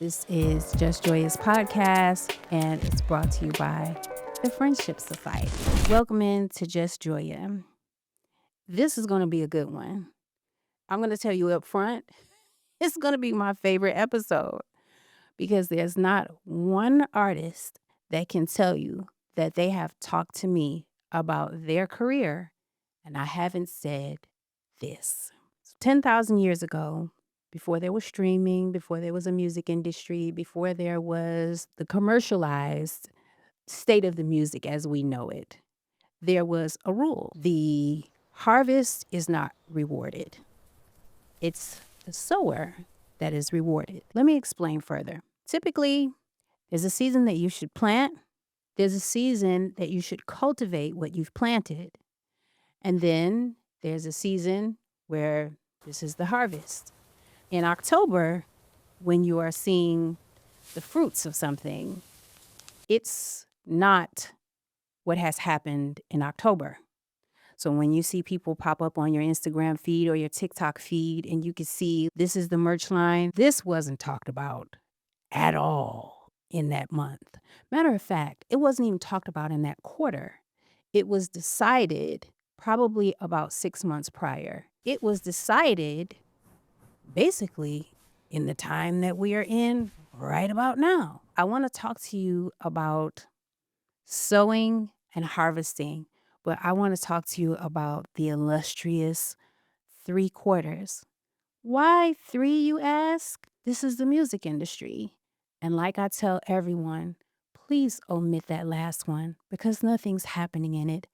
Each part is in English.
This is Just Joya's podcast, and it's brought to you by the Friendship Society. Welcome in to Just Joya. This is going to be a good one. I'm going to tell you up front, it's going to be my favorite episode because there's not one artist that can tell you that they have talked to me about their career, and I haven't said this. 10,000 years ago, before there was streaming, before there was a music industry, before there was the commercialized state of the music as we know it, there was a rule. The harvest is not rewarded. It's the sower that is rewarded. Let me explain further. Typically, there's a season that you should plant. There's a season that you should cultivate what you've planted. And then there's a season where this is the harvest. In October, when you are seeing the fruits of something, it's not what has happened in October. So when you see people pop up on your Instagram feed or your TikTok feed and you can see this is the merch line, this wasn't talked about at all in that month. Matter of fact, it wasn't even talked about in that quarter. It was decided probably about 6 months prior. It was decided basically in the time that we are in right about now. I want to talk to you about sowing and harvesting, but I want to talk to you about the illustrious 3/4. Why 3, you ask? This is the music industry. And like I tell everyone, please omit that last one because nothing's happening in it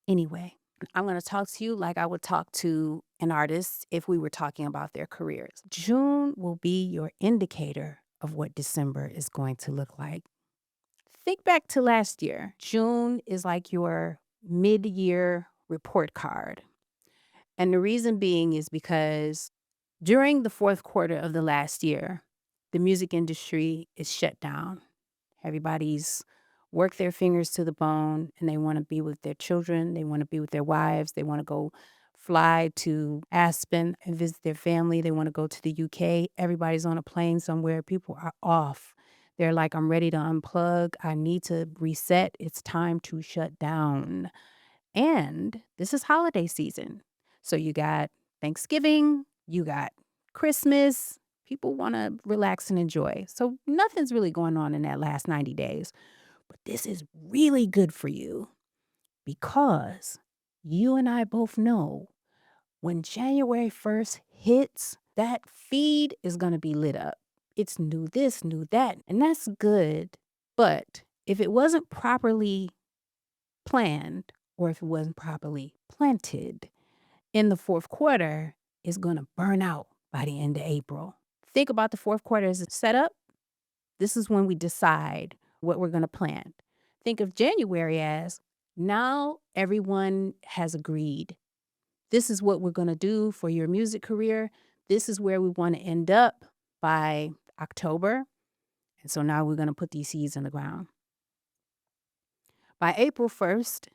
anyway. I'm going to talk to you like I would talk to an artist if we were talking about their careers. June will be your indicator of what December is going to look like. Think back to last year. June is like your mid-year report card. And the reason being is because during the fourth quarter of the last year, the music industry is shut down. Everybody's worked their fingers to the bone and they want to be with their children. They want to be with their wives. They want to go fly to Aspen and visit their family. They want to go to the UK. Everybody's on a plane somewhere. People are off. They're like, I'm ready to unplug. I need to reset. It's time to shut down. And this is holiday season. So you got Thanksgiving, you got Christmas. People want to relax and enjoy. So nothing's really going on in that last 90 days. But this is really good for you because you and I both know when January 1st hits, that feed is going to be lit up. It's new this, new that, and that's good. But if it wasn't properly planned or if it wasn't properly planted in the fourth quarter, it's going to burn out by the end of April. Think about the fourth quarter as a setup. This is when we decide what we're going to plant. Think of January as now everyone has agreed. This is what we're going to do for your music career. This is where we want to end up by October. And so now we're going to put these seeds in the ground. By April 1st,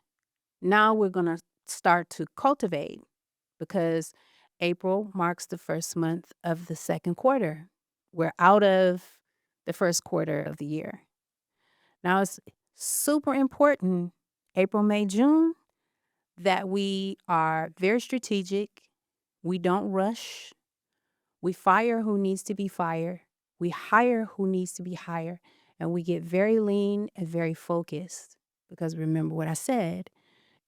now we're going to start to cultivate because April marks the first month of the second quarter. We're out of the first quarter of the year. Now it's super important, April, May, June, that we are very strategic. We don't rush. We fire who needs to be fired. We hire who needs to be hired. And we get very lean and very focused. Because remember what I said,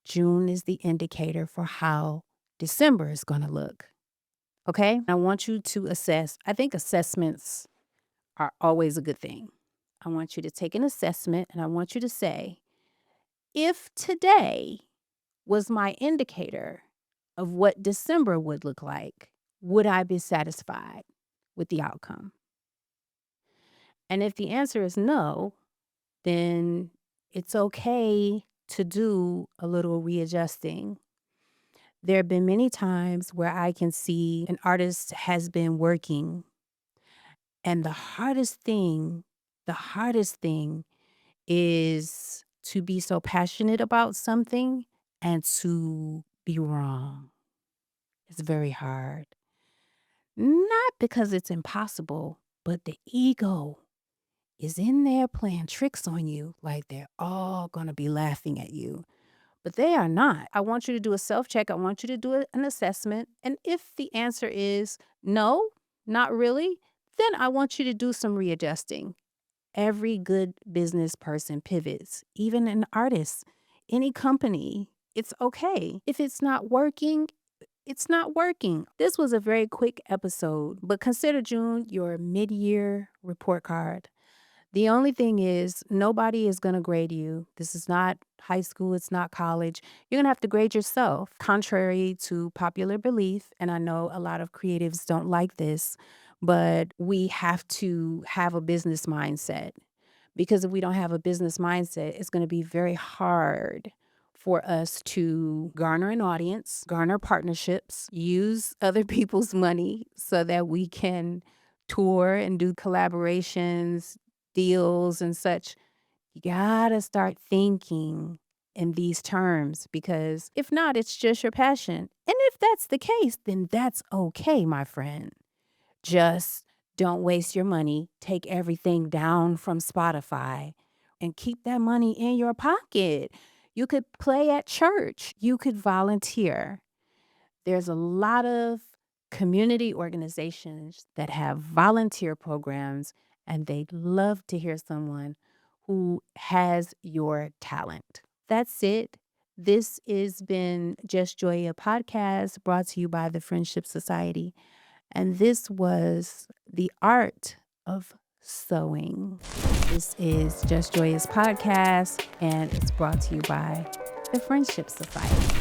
June is the indicator for how December is going to look. Okay? I want you to assess. I think assessments are always a good thing. I want you to take an assessment and I want you to say, if today was my indicator of what December would look like, would I be satisfied with the outcome? And if the answer is no, then it's okay to do a little readjusting. There have been many times where I can see an artist has been working, and the hardest thing is to be so passionate about something and to be wrong. It's very hard. Not because it's impossible, But the ego is in there playing tricks on you like they're all going to be laughing at you. But they are not. I want you to do a self check. I want you to do an assessment. And if the answer is no, not really, then I want you to do some readjusting. Every good business person pivots, even an artist, any company. It's okay. If it's not working, it's not working. This was a very quick episode, but consider June your mid year report card. The only thing is, nobody is going to grade you. This is not high school, it's not college. You're going to have to grade yourself, contrary to popular belief. And I know a lot of creatives don't like this, but we have to have a business mindset. Because if we don't have a business mindset, it's going to be very hard for us to garner an audience, garner partnerships, use other people's money so that we can tour and do collaborations, deals, and such. You gotta start thinking in these terms because if not, it's just your passion. And if that's the case, then that's okay, my friend. Just don't waste your money. Take everything down from Spotify and keep that money in your pocket. You could play at church. You could volunteer. There's a lot of community organizations that have volunteer programs, and they'd love to hear someone who has your talent. That's it. This has been Just Joya podcast brought to you by the Friendship Society. And this was the art of sewing. This is Just Joya's podcast, and it's brought to you by the Friendship Society.